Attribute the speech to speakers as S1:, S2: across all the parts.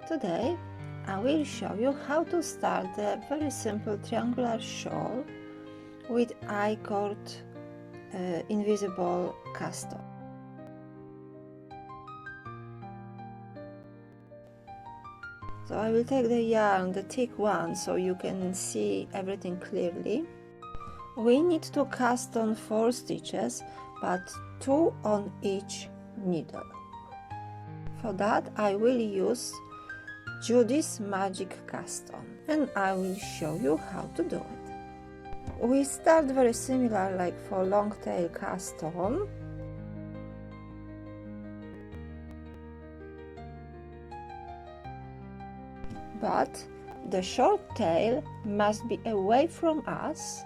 S1: Today I will show you how to start a very simple triangular shawl with I-cord invisible cast-on. So I will take the yarn, the thick one, so you can see everything clearly. We need to cast on 4 stitches, but 2 on each needle. For that I will use Judy's magic cast-on, and I will show you how to do it. We start very similar like for long tail cast-on. But the short tail must be away from us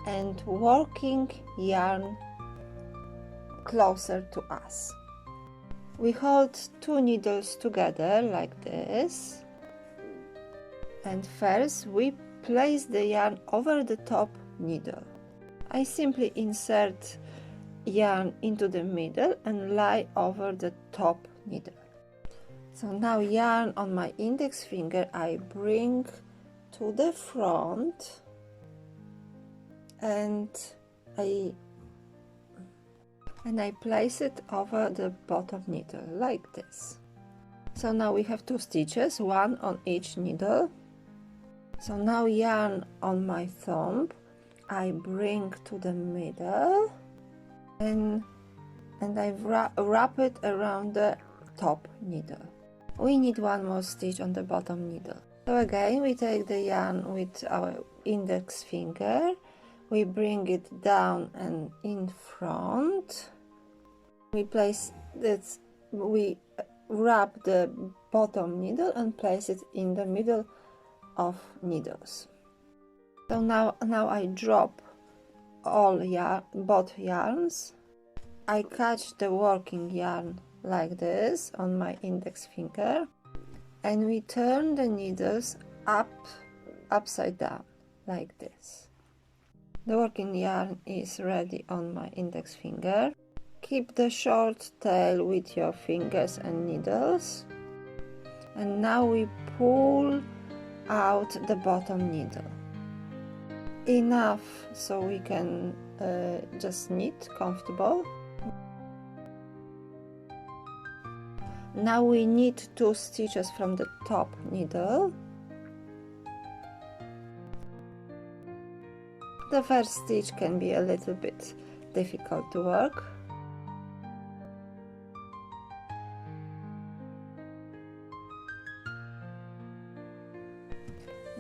S1: and working yarn closer to us. We hold 2 needles together like this, and first we place the yarn over the top needle. I simply insert yarn into the middle and lie over the top needle. So now yarn on my index finger I bring to the front and I place it over the bottom needle like this. So now we have 2 stitches, 1 on each needle. So now yarn on my thumb I bring to the middle and I wrap it around the top needle. We need 1 more stitch on the bottom needle. So again we take the yarn with our index finger, we bring it down and in front. We place this, we wrap the bottom needle and place it in the middle of needles. So now I drop all both yarns. I catch the working yarn like this on my index finger, and we turn the needles upside down like this. The working yarn is ready on my index finger. Keep the short tail with your fingers and needles, and now we pull out the bottom needle. Enough so we can just knit comfortable. Now we knit 2 stitches from the top needle. The first stitch can be a little bit difficult to work.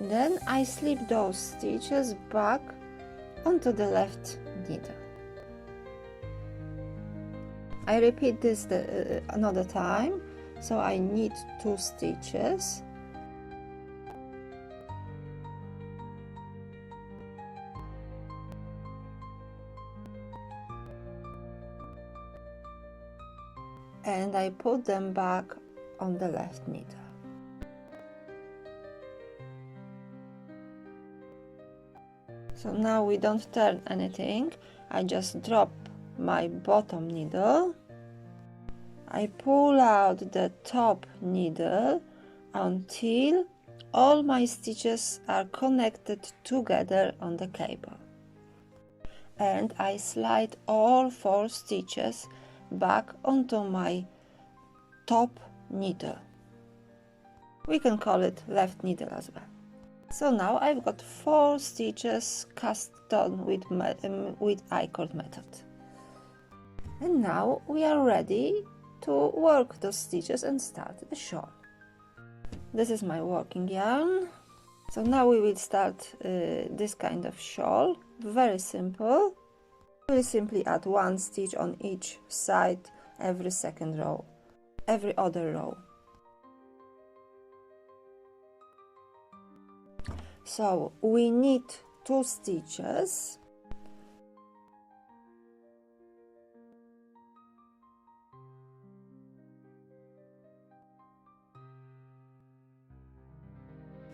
S1: Then I slip those stitches back onto the left needle. I repeat this another time, so I knit 2 stitches. And I put them back on the left needle. So now we don't turn anything, I just drop my bottom needle, I pull out the top needle until all my stitches are connected together on the cable, and I slide all 4 stitches back onto my top needle. We can call it left needle as well. So now I've got 4 stitches cast on with I-cord method. And now we are ready to work those stitches and start the shawl. This is my working yarn. So now we will start this kind of shawl. Very simple. We will simply add 1 stitch on each side every second row, every other row. So we knit 2 stitches.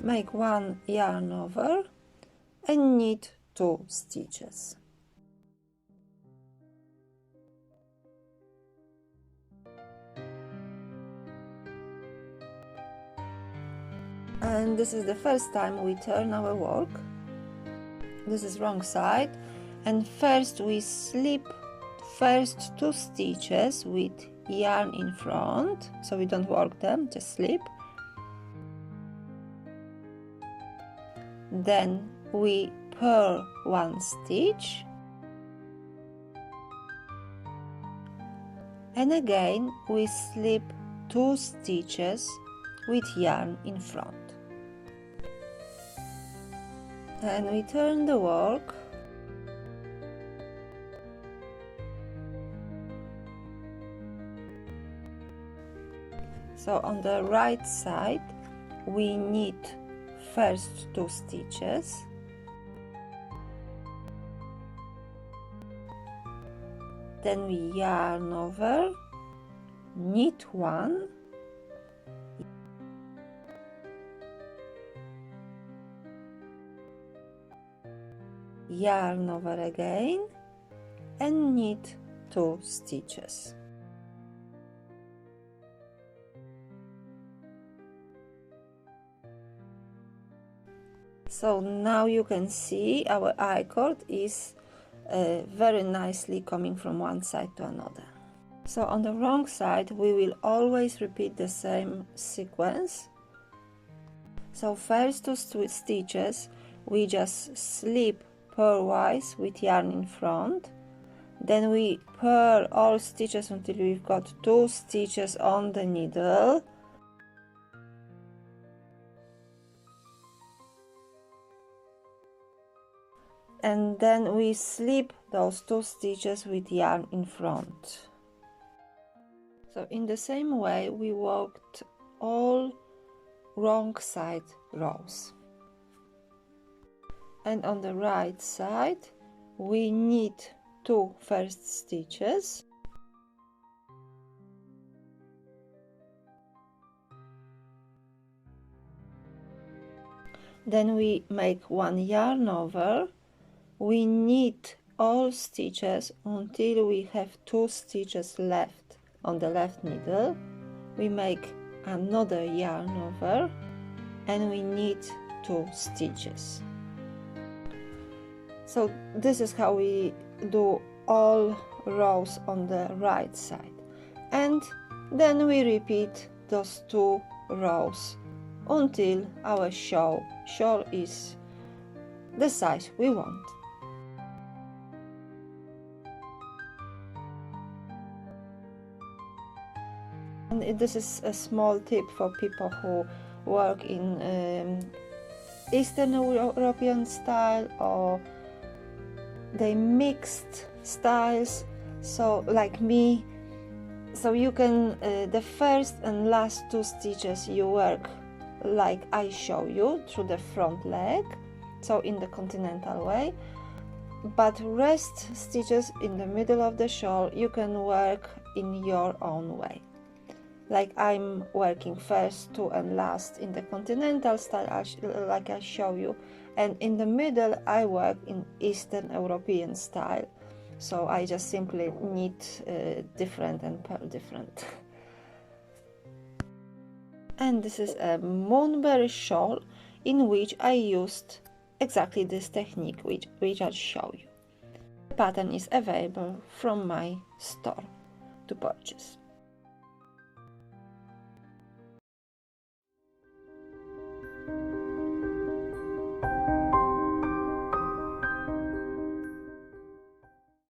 S1: Make 1 yarn over and knit 2 stitches. And this is the first time we turn our work. This is wrong side, and first we slip first 2 stitches with yarn in front, so we don't work them, just slip. Then we purl 1 stitch, and again we slip 2 stitches with yarn in front. And we turn the work. So on the right side we knit first 2 stitches, then we yarn over, knit 1, yarn over again, and knit 2 stitches. So now you can see our I-cord is very nicely coming from one side to another. So on the wrong side we will always repeat the same sequence. So first 2 stitches we just slip purlwise with yarn in front, then we purl all stitches until we've got 2 stitches on the needle, and then we slip those 2 stitches with yarn in front. So in the same way we worked all wrong side rows. And on the right side we knit 2 first stitches, then we make 1 yarn over, we knit all stitches until we have 2 stitches left on the left needle, we make another yarn over, and we knit 2 stitches. So this is how we do all rows on the right side, and then we repeat those 2 rows until our shawl is the size we want. And this is a small tip for people who work in Eastern European style, or they mixed styles, so like me. So you can the first and last 2 stitches you work like I show you through the front leg, so in the continental way, but rest stitches in the middle of the shawl you can work in your own way. Like I'm working first 2 and last in the continental style, like I show you, and in the middle I work in Eastern European style, so I just simply knit different and purl different. And this is a Moonberry shawl in which I used exactly this technique which I'll show you. The pattern is available from my store to purchase.